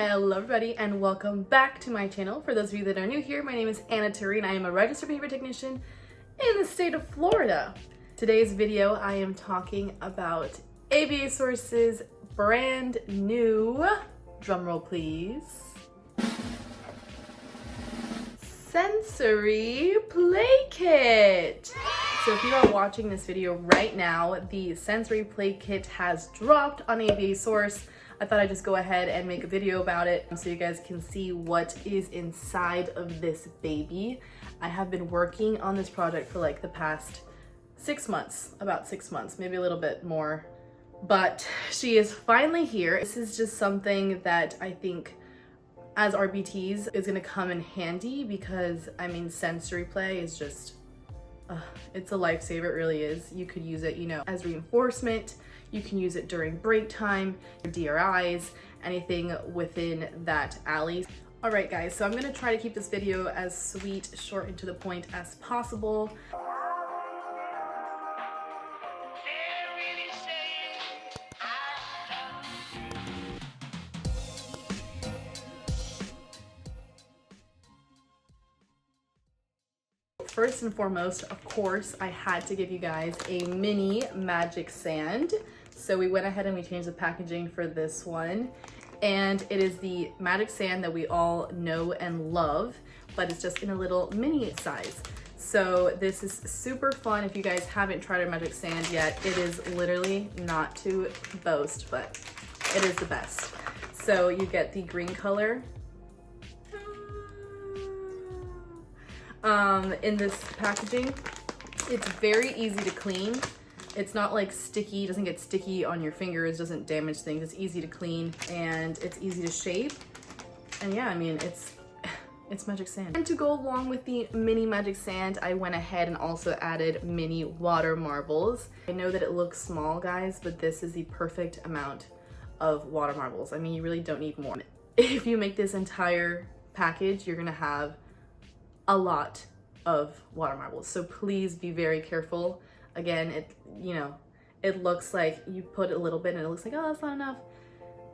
Hello everybody and welcome back to my channel. For those of you that are new here, my name is TURI and I am a registered behavior technician in the state of Florida. Today's video I am talking about ABA Source's brand new, drumroll please, sensory play kit. So if you are watching this video right now, the sensory play kit has dropped on ABA Source. I thought I'd just go ahead and make a video about it so you guys can see what is inside of this baby. I have been working on this project for like the past 6 months, about 6 months, maybe a little bit more, but she is finally here. This is just something that I think as RBTs is gonna come in handy because I mean, sensory play is just, it's a lifesaver, it really is. You could use it, you know, as reinforcement. You can use it during break time, DRIs, anything within that alley. All right guys, so I'm gonna try to keep this video as sweet, short, and to the point as possible. First and foremost, of course, I had to give you guys a mini magic sand. So we went ahead and we changed the packaging for this one. And it is the magic sand that we all know and love, but it's just in a little mini size. So this is super fun. If you guys haven't tried our magic sand yet, it is literally, not to boast, but it is the best. So you get the green color. In this packaging. It's very easy to clean. It's not like sticky, doesn't get sticky on your fingers, doesn't damage things. It's easy to clean and it's easy to shape. And yeah, I mean, it's magic sand. And to go along with the mini magic sand, I went ahead and also added mini water marbles. I know that it looks small, guys, but this is the perfect amount of water marbles. I mean, you really don't need more. If you make this entire package, you're gonna have a lot of water marbles, so please be very careful. Again, it looks like you put a little bit and it looks like, oh, that's not enough.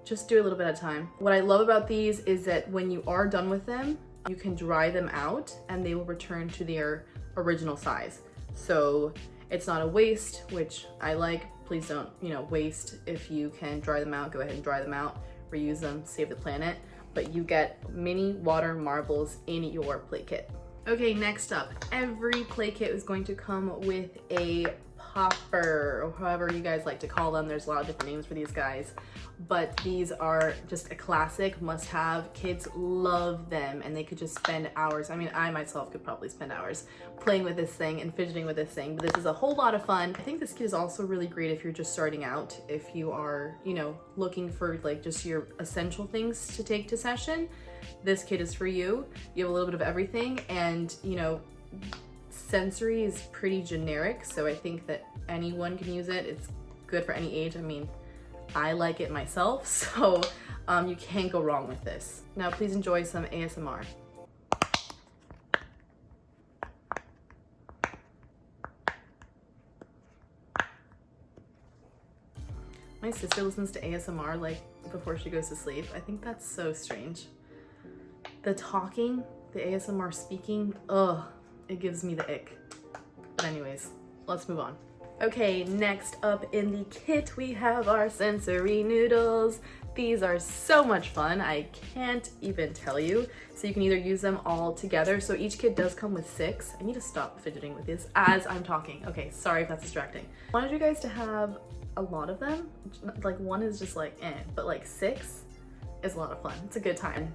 Just do a little bit at a time. What I love about these is that when you are done with them, you can dry them out and they will return to their original size. So it's not a waste, which I like. Please don't, waste. If you can dry them out, go ahead and dry them out, reuse them, save the planet. But you get mini water marbles in your play kit. Okay, next up, every play kit is going to come with a popper, or however you guys like to call them. There's a lot of different names for these guys, but these are just a classic must-have. Kids love them and they could just spend hours. I mean, I myself could probably spend hours playing with this thing and fidgeting with this thing, but this is a whole lot of fun. I think this kit is also really great if you're just starting out, if you are, looking for like just your essential things to take to session. This kit is for you. You have a little bit of everything, and sensory is pretty generic, so I think that anyone can use it. It's good for any age. I mean, I like it myself, so you can't go wrong with this. Now please enjoy some ASMR. My sister listens to ASMR like before she goes to sleep. I think that's so strange. The talking, the ASMR speaking, it gives me the ick. But anyways, let's move on. Okay, next up in the kit, we have our sensory noodles. These are so much fun, I can't even tell you. So you can either use them all together. So each kit does come with 6. I need to stop fidgeting with this as I'm talking. Okay, sorry if that's distracting. I wanted you guys to have a lot of them. Like one is just like, but like 6 is a lot of fun. It's a good time.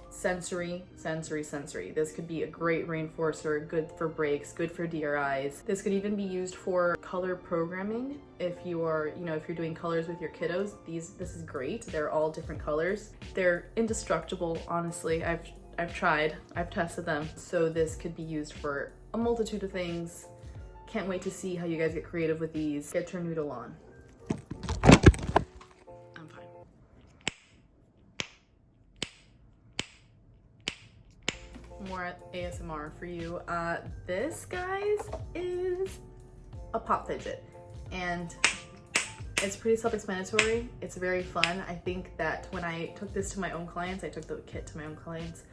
Sensory, sensory, sensory. This could be a great reinforcer, good for breaks, good for DRIs. This could even be used for color programming. If you are, if you're doing colors with your kiddos, this is great. They're all different colors. They're indestructible, honestly. I've tried, I've tested them. So this could be used for a multitude of things. Can't wait to see how you guys get creative with these. Get your noodle on. More ASMR for you. This, guys, is a pop fidget, and It's pretty self-explanatory. It's very fun. I think that when I took this to my own clients, I took the kit to my own clients,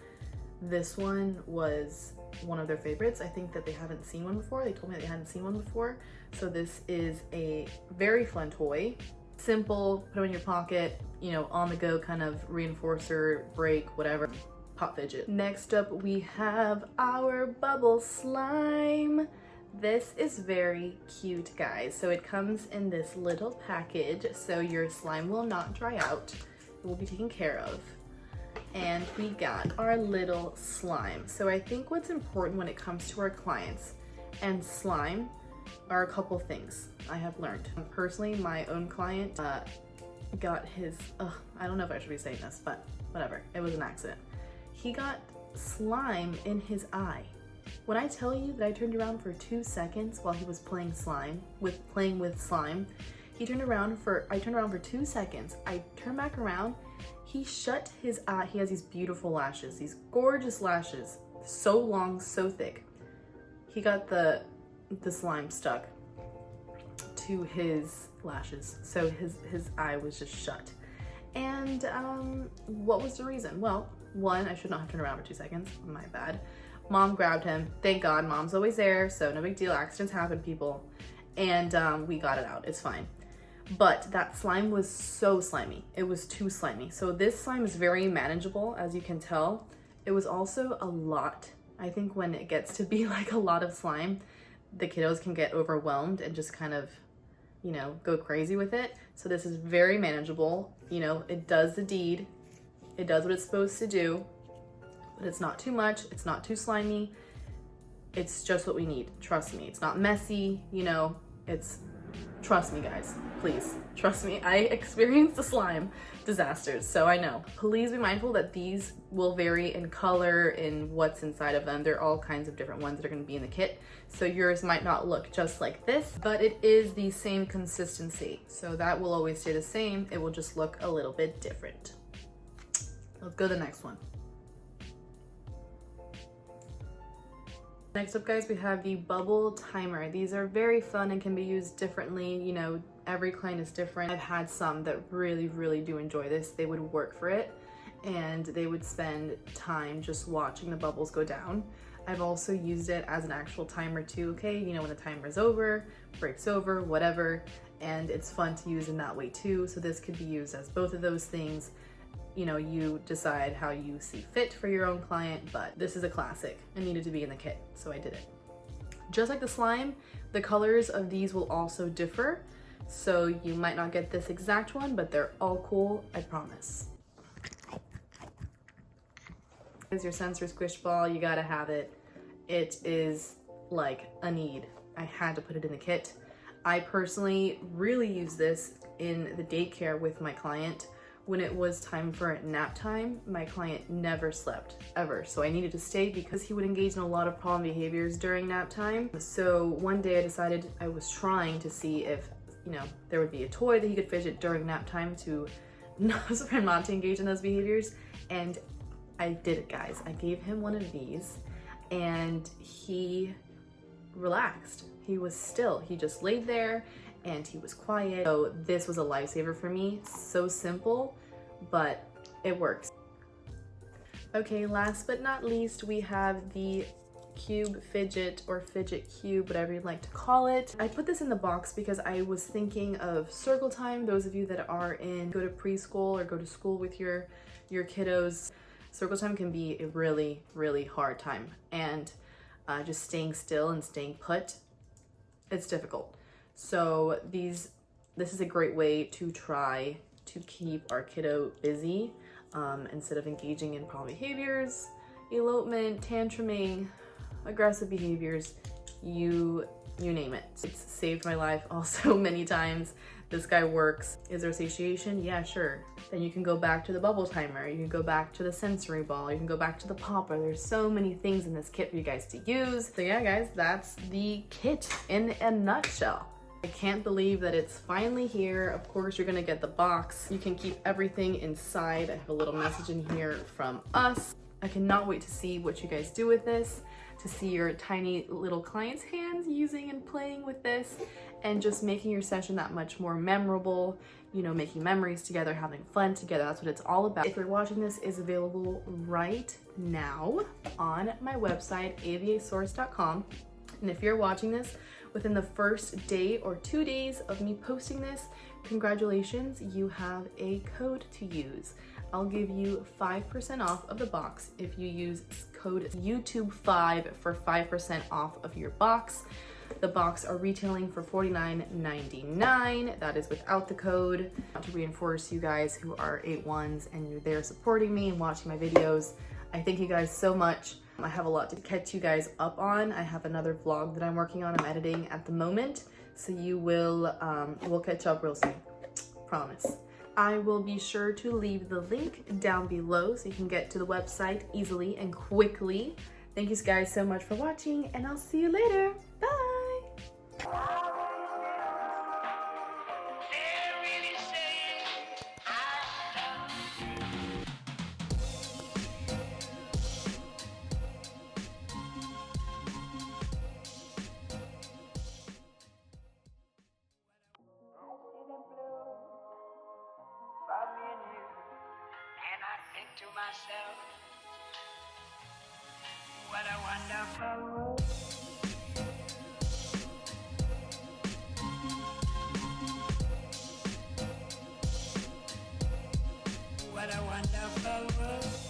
this one was one of their favorites. I think that they haven't seen one before. They told me they hadn't seen one before. So this is a very fun toy. Simple, put it in your pocket, you know, on the go kind of reinforcer, break, whatever, pop fidget. Next up we have our bubble slime. This is very cute, guys. So it comes in this little package, so your slime will not dry out. It will be taken care of. And we got our little slime. So I think what's important when it comes to our clients and slime are a couple things I have learned. Personally, my own client got his, I don't know if I should be saying this, but whatever, it was an accident. He got slime in his eye. When I tell you that I turned around for 2 seconds while he was playing with slime, I turned around for 2 seconds. I turned back around, he shut his eye. He has these beautiful lashes, these gorgeous lashes, so long, so thick. He got the slime stuck to his lashes, so his eye was just shut. And what was the reason? Well, one, I should not have turned around for 2 seconds, my bad. Mom grabbed him, thank God, mom's always there, so no big deal, accidents happen, people. And we got it out, it's fine. But that slime was so slimy, it was too slimy. So this slime is very manageable, as you can tell. It was also a lot. I think when it gets to be like a lot of slime, the kiddos can get overwhelmed and just kind of, you know, go crazy with it. So this is very manageable. You know, it does the deed. It does what it's supposed to do, but it's not too much. It's not too slimy. It's just what we need. Trust me. It's not messy, you know, trust me, guys, please trust me. I experienced the slime disasters, so I know. Please be mindful that these will vary in color, in what's inside of them. There are all kinds of different ones that are going to be in the kit, so yours might not look just like this, but it is the same consistency, so that will always stay the same. It will just look a little bit different. Let's go to the next one. Next up, guys, we have the bubble timer. These are very fun and can be used differently. You know, every client is different. I've had some that really, really do enjoy this. They would work for it and they would spend time just watching the bubbles go down. I've also used it as an actual timer too, okay? You know, when the timer is over, breaks over, whatever, and it's fun to use in that way too. So this could be used as both of those things. You know, you decide how you see fit for your own client, but this is a classic and needed to be in the kit, so I did it. Just like the slime, the colors of these will also differ, so you might not get this exact one, but they're all cool, I promise. Is your sensor Squish Ball, you gotta have it. It is like a need. I had to put it in the kit. I personally really use this in the daycare with my client. When it was time for nap time, my client never slept, ever. So I needed to stay because he would engage in a lot of problem behaviors during nap time. So one day I decided, I was trying to see if, you know, there would be a toy that he could fidget during nap time to for him not to engage in those behaviors. And I did it, guys. I gave him one of these and he relaxed. He was still, he just laid there and he was quiet. So this was a lifesaver for me. So simple, but it works. Okay, last but not least, we have the Cube Fidget or Fidget Cube, whatever you'd like to call it. I put this in the box because I was thinking of circle time. Those of you that go to preschool or go to school with your kiddos, circle time can be a really, really hard time. And just staying still and staying put, it's difficult. So this is a great way to try to keep our kiddo busy instead of engaging in problem behaviors, elopement, tantruming, aggressive behaviors, you name it. It's saved my life also many times. This guy works. Is there satiation? Yeah, sure. Then you can go back to the bubble timer. You can go back to the sensory ball. You can go back to the popper. There's so many things in this kit for you guys to use. So yeah, guys, that's the kit in a nutshell. I can't believe that it's finally here. Of course, you're gonna get the box. You can keep everything inside. I have a little message in here from us. I cannot wait to see what you guys do with this, to see your tiny little client's hands using and playing with this, and just making your session that much more memorable, you know, making memories together, having fun together. That's what it's all about. If you're watching this, is available right now on my website, avasource.com. And if you're watching this within the first day or 2 days of me posting this, congratulations, you have a code to use. I'll give you 5% off of the box if you use code YouTube5 for 5% off of your box. The box are retailing for $49.99. That is without the code. I want to reinforce you guys who are 8-1s and you're there supporting me and watching my videos. I thank you guys so much. I have a lot to catch you guys up on. I have another vlog that I'm working on. I'm editing at the moment, so you will we'll catch up real soon. Promise. I will be sure to leave the link down below so you can get to the website easily and quickly. Thank you guys so much for watching, and I'll see you later. Bye! And I think to myself, what a wonderful world. What a wonderful world.